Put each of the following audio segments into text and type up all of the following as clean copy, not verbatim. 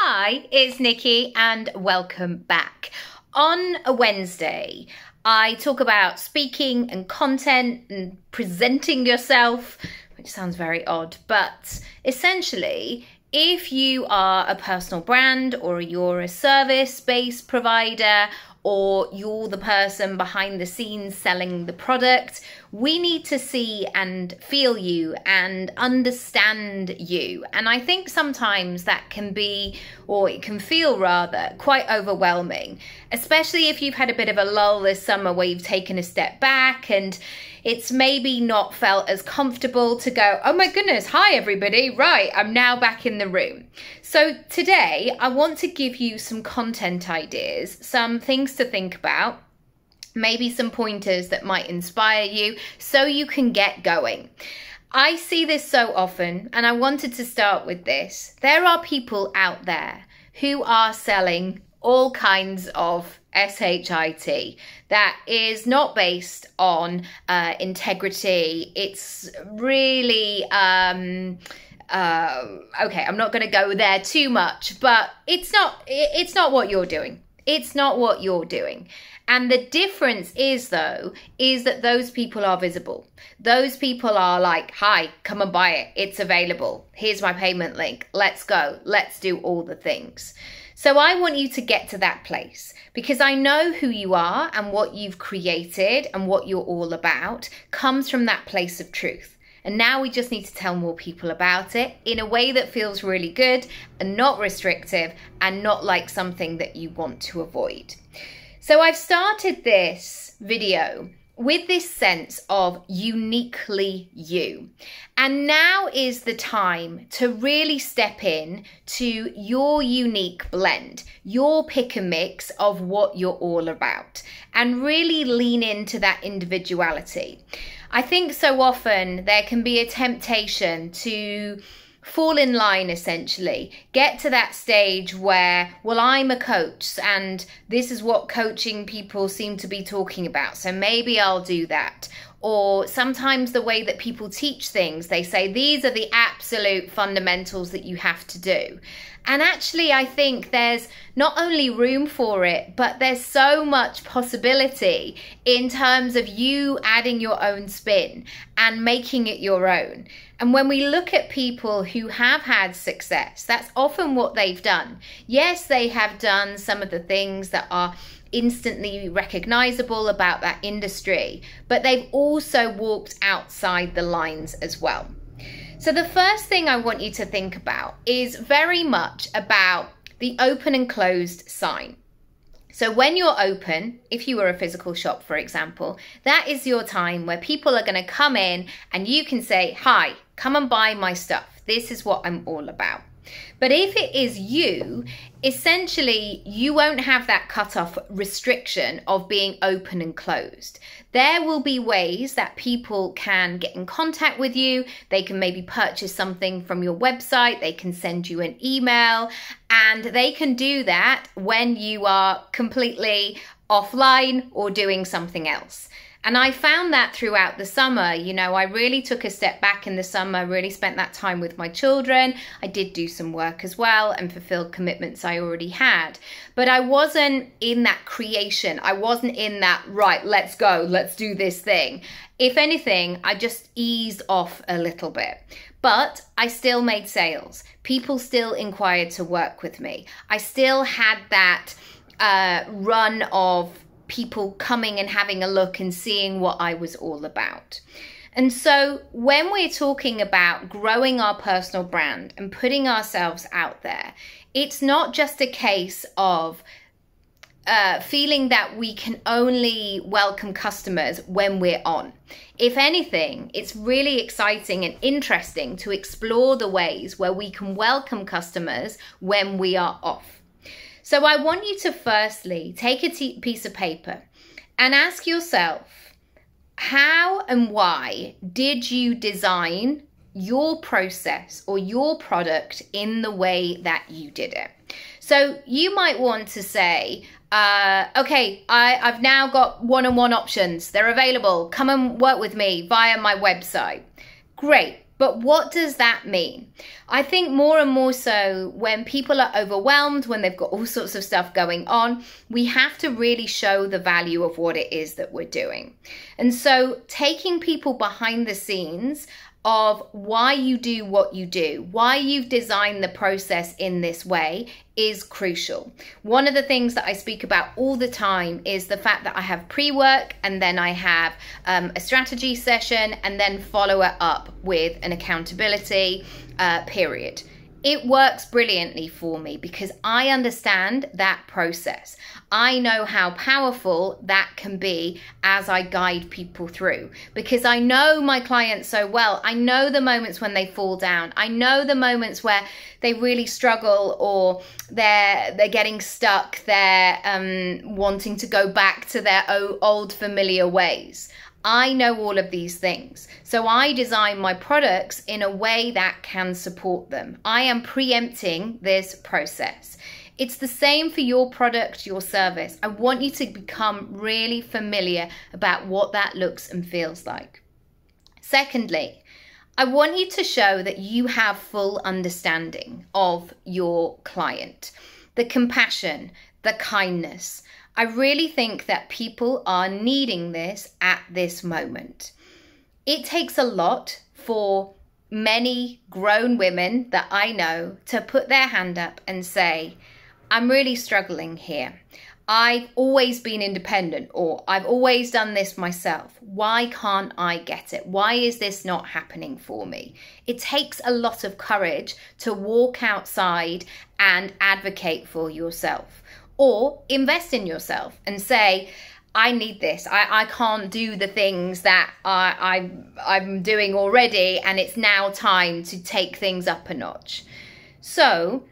Hi, it's Nikki and welcome back. On a Wednesday, I talk about speaking and content and presenting yourself, which sounds very odd, but essentially, if you are a personal brand or you're a service-based provider or you're the person behind the scenes selling the product, we need to see and feel you and understand you. And I think sometimes that can be, or it can feel rather, quite overwhelming, especially if you've had a bit of a lull this summer where you've taken a step back and it's maybe not felt as comfortable to go, oh my goodness, hi everybody, right, I'm now back in the room. So today I want to give you some content ideas, some things to think about, maybe some pointers that might inspire you so you can get going. I see this so often and I wanted to start with this. There are people out there who are selling all kinds of SHIT that is not based on integrity. It's really, okay, I'm not going to go there too much, but it's not what you're doing. It's not what you're doing. And the difference is, though, is that those people are visible. Those people are like, hi, come and buy it. It's available. Here's my payment link. Let's go. Let's do all the things. So I want you to get to that place because I know who you are and what you've created and what you're all about comes from that place of truth. And now we just need to tell more people about it in a way that feels really good and not restrictive and not like something that you want to avoid. So I've started this video with this sense of uniquely you. And now is the time to really step in to your unique blend, your pick and mix of what you're all about, and really lean into that individuality. I think so often there can be a temptation to fall in line, essentially, get to that stage where, well, I'm a coach and this is what coaching people seem to be talking about, so maybe I'll do that. Or sometimes the way that people teach things, they say these are the absolute fundamentals that you have to do. And actually, I think there's not only room for it, but there's so much possibility in terms of you adding your own spin and making it your own. And when we look at people who have had success, that's often what they've done. Yes, they have done some of the things that are instantly recognizable about that industry, but they've also walked outside the lines as well. So the first thing I want you to think about is very much about the open and closed sign. So when you're open, if you were a physical shop, for example, that is your time where people are going to come in and you can say, hi, come and buy my stuff. This is what I'm all about. But if it is you, essentially, you won't have that cutoff restriction of being open and closed. There will be ways that people can get in contact with you. They can maybe purchase something from your website. They can send you an email, and they can do that when you are completely offline or doing something else. And I found that throughout the summer, you know, I really took a step back in the summer, really spent that time with my children. I did do some work as well and fulfilled commitments I already had. But I wasn't in that creation. I wasn't in that, right, let's go, let's do this thing. If anything, I just eased off a little bit. But I still made sales. People still inquired to work with me. I still had that run of people coming and having a look and seeing what I was all about. And so when we're talking about growing our personal brand and putting ourselves out there, it's not just a case of feeling that we can only welcome customers when we're on. If anything, it's really exciting and interesting to explore the ways where we can welcome customers when we are off. So I want you to firstly take a piece of paper and ask yourself, how and why did you design your process or your product in the way that you did it? So you might want to say, okay, I've now got one-on-one options. They're available. Come and work with me via my website. Great. But what does that mean? I think more and more so when people are overwhelmed, when they've got all sorts of stuff going on, we have to really show the value of what it is that we're doing. And so taking people behind the scenes of why you do what you do, why you've designed the process in this way is crucial. One of the things that I speak about all the time is the fact that I have pre-work and then I have a strategy session and then follow it up with an accountability period. It works brilliantly for me because I understand that process. I know how powerful that can be as I guide people through, because I know my clients so well. I know the moments when they fall down. I know the moments where they really struggle, or they're getting stuck. They're wanting to go back to their old familiar ways. I know all of these things. So I design my products in a way that can support them. I am preempting this process. It's the same for your product, your service. I want you to become really familiar about what that looks and feels like. Secondly, I want you to show that you have full understanding of your client, the compassion, the kindness. I really think that people are needing this at this moment. It takes a lot for many grown women that I know to put their hand up and say, I'm really struggling here. I've always been independent, or I've always done this myself. Why can't I get it? Why is this not happening for me? It takes a lot of courage to walk outside and advocate for yourself. Or invest in yourself and say, I need this. I can't do the things that I'm doing already, and it's now time to take things up a notch. So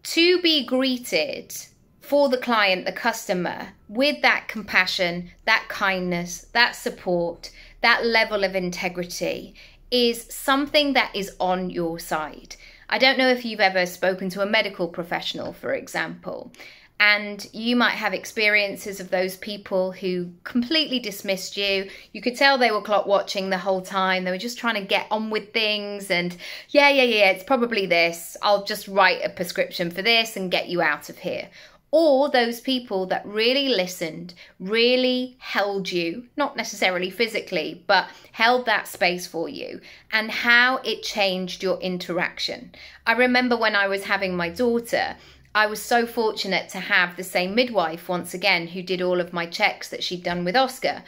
to be greeted for the client, the customer, with that compassion, that kindness, that support, that level of integrity is something that is on your side. I don't know if you've ever spoken to a medical professional, for example, and you might have experiences of those people who completely dismissed you. You could tell they were clock watching the whole time. They were just trying to get on with things and yeah, it's probably this. I'll just write a prescription for this and get you out of here. Or those people that really listened, really held you, not necessarily physically, but held that space for you, and how it changed your interaction. I remember when I was having my daughter, I was so fortunate to have the same midwife once again who did all of my checks that she'd done with Oscar.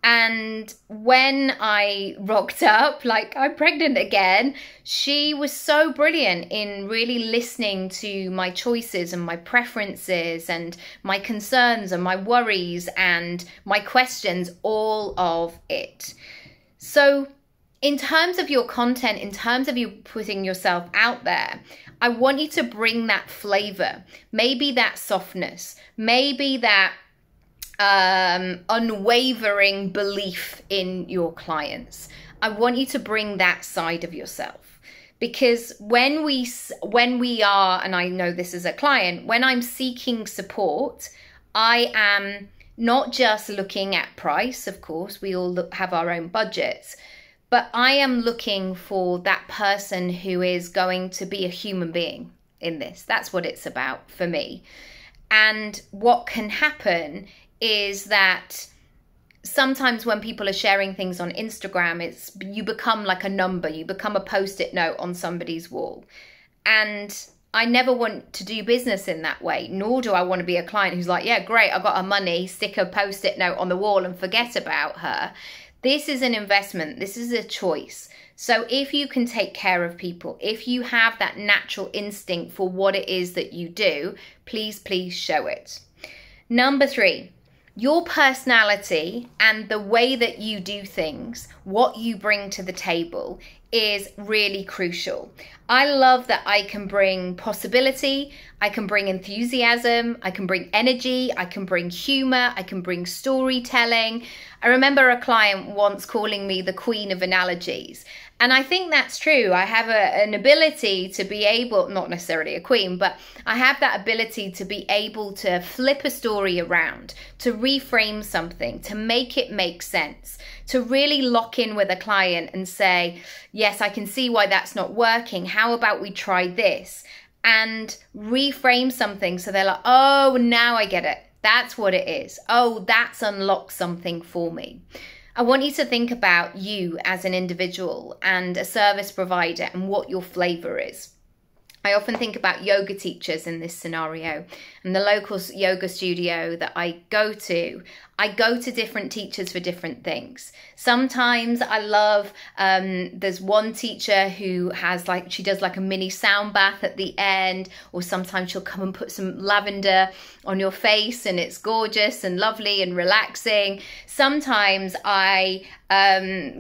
And when I rocked up, like I'm pregnant again, she was so brilliant in really listening to my choices and my preferences and my concerns and my worries and my questions, all of it. So in terms of your content, in terms of you putting yourself out there, I want you to bring that flavor, maybe that softness, maybe that unwavering belief in your clients. I want you to bring that side of yourself, because when we are, and I know this as a client, when I'm seeking support, I am not just looking at price. Of course, we all have our own budgets, but I am looking for that person who is going to be a human being in this. That's what it's about for me. And what can happen is that sometimes when people are sharing things on Instagram, you become like a number, you become a post-it note on somebody's wall. And I never want to do business in that way, nor do I want to be a client who's like, yeah, great, I got her money, stick a post-it note on the wall and forget about her. This is an investment, this is a choice. So if you can take care of people, if you have that natural instinct for what it is that you do, please show it. Number 3. Your personality and the way that you do things, what you bring to the table, is really crucial. I love that I can bring possibility, I can bring enthusiasm, I can bring energy, I can bring humor, I can bring storytelling. I remember a client once calling me the queen of analogies. And I think that's true. I have an ability to be able, not necessarily a queen, but I have that ability to be able to flip a story around, to reframe something, to make it make sense, to really lock in with a client and say, yes, I can see why that's not working. How about we try this? And reframe something so they're like, oh, now I get it. That's what it is. Oh, that's unlocked something for me. I want you to think about you as an individual and a service provider and what your flavor is. I often think about yoga teachers in this scenario, and the local yoga studio that I go to different teachers for different things. Sometimes I love, there's one teacher who has she does like a mini sound bath at the end, or sometimes she'll come and put some lavender on your face and it's gorgeous and lovely and relaxing. Sometimes I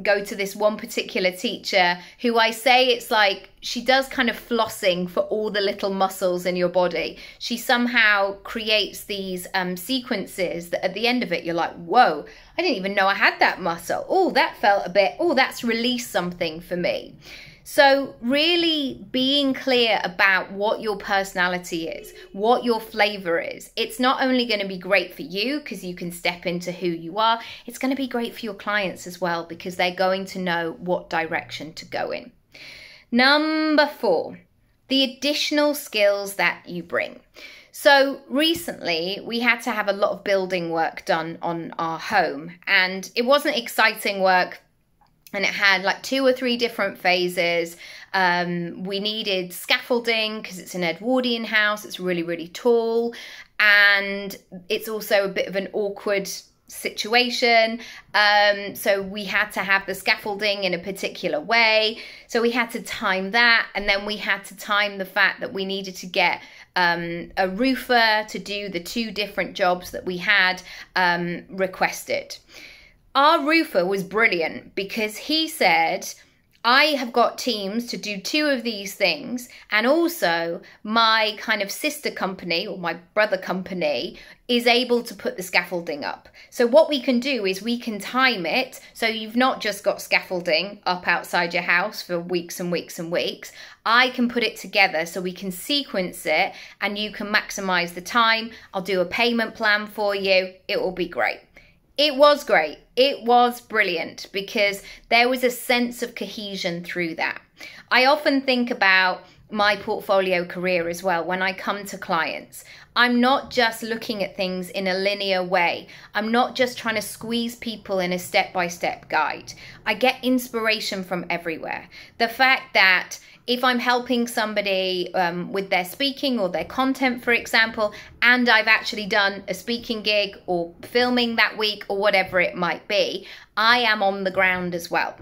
go to this one particular teacher who I say it's like she does kind of flossing for all the little muscles in your body. She somehow creates these sequences that at the end of it, you're like, whoa, I didn't even know I had that muscle. Oh, that felt a bit, oh, that's released something for me. So really being clear about what your personality is, what your flavor is. It's not only going to be great for you because you can step into who you are, it's going to be great for your clients as well because they're going to know what direction to go in. Number 4, the additional skills that you bring. So recently we had to have a lot of building work done on our home, and it wasn't exciting work. And it had like 2 or 3 different phases. We needed scaffolding because it's an Edwardian house. It's really, really tall. And it's also a bit of an awkward situation. So we had to have the scaffolding in a particular way. So we had to time that. And then we had to time the fact that we needed to get a roofer to do the 2 different jobs that we had requested. Our roofer was brilliant because he said, I have got teams to do 2 of these things, and also my kind of sister company or my brother company is able to put the scaffolding up. So what we can do is we can time it so you've not just got scaffolding up outside your house for weeks and weeks and weeks. I can put it together so we can sequence it and you can maximize the time. I'll do a payment plan for you. It will be great. It was great. It was brilliant because there was a sense of cohesion through that. I often think about my portfolio career as well when I come to clients. I'm not just looking at things in a linear way. I'm not just trying to squeeze people in a step-by-step guide. I get inspiration from everywhere. The fact that if I'm helping somebody with their speaking or their content, for example, and I've actually done a speaking gig or filming that week or whatever it might be, I am on the ground as well.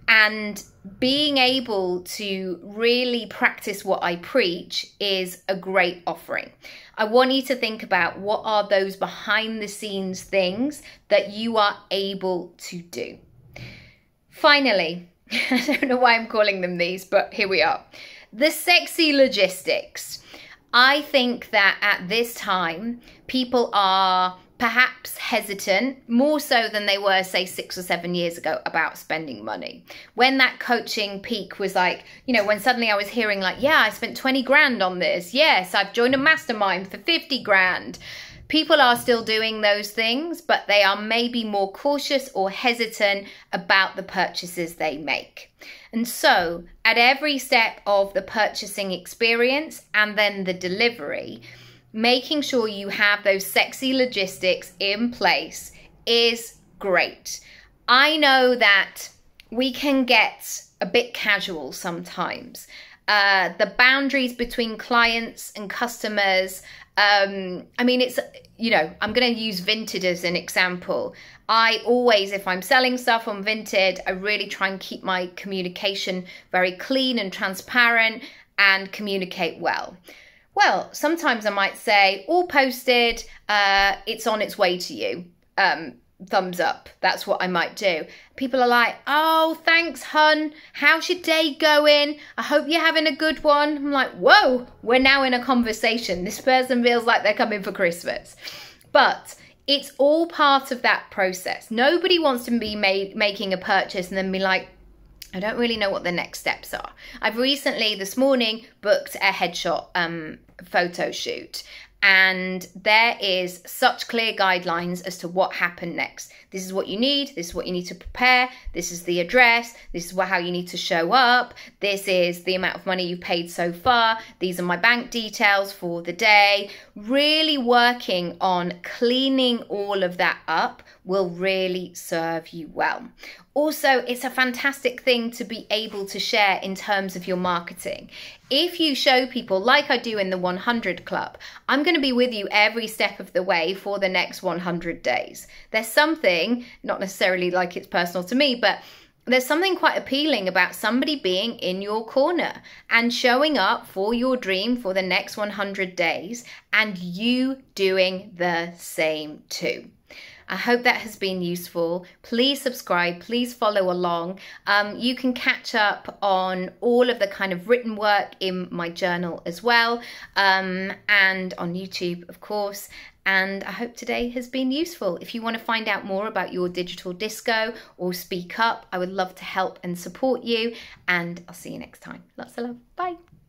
And being able to really practice what I preach is a great offering. I want you to think about what are those behind the scenes things that you are able to do. Finally, I don't know why I'm calling them these, but here we are. The sexy logistics. I think that at this time, people are perhaps hesitant, more so than they were, say, 6 or 7 years ago about spending money. When that coaching peak was like, you know, when suddenly I was hearing like, yeah, I spent 20 grand on this. Yes, I've joined a mastermind for 50 grand. People are still doing those things, but they are maybe more cautious or hesitant about the purchases they make. And so at every step of the purchasing experience and then the delivery, making sure you have those sexy logistics in place is great. I know that we can get a bit casual sometimes. The boundaries between clients and customers, I mean, it's, you know, I'm going to use Vinted as an example. I always, if I'm selling stuff on Vinted, I really try and keep my communication very clean and transparent and communicate well. Well, sometimes I might say, all posted, it's on its way to you. Thumbs up. That's what I might do. People are like, oh, thanks, hun. How's your day going? I hope you're having a good one. I'm like, whoa, we're now in a conversation. This person feels like they're coming for Christmas. But it's all part of that process. Nobody wants to be making a purchase and then be like, I don't really know what the next steps are. I've recently, this morning, booked a headshot photo shoot. And there is such clear guidelines as to what happened next. This is what you need. This is what you need to prepare. This is the address. This is how you need to show up. This is the amount of money you've paid so far. These are my bank details for the day. Really working on cleaning all of that up will really serve you well. Also, it's a fantastic thing to be able to share in terms of your marketing. If you show people, like I do in the 100 Club, I'm going to be with you every step of the way for the next 100 days. There's something, not necessarily like it's personal to me, but there's something quite appealing about somebody being in your corner and showing up for your dream for the next 100 days and you doing the same too. I hope that has been useful. Please subscribe, please follow along. You can catch up on all of the kind of written work in my journal as well, and on YouTube, of course. And I hope today has been useful. If you want to find out more about your digital disco or speak up, I would love to help and support you. And I'll see you next time. Lots of love. Bye.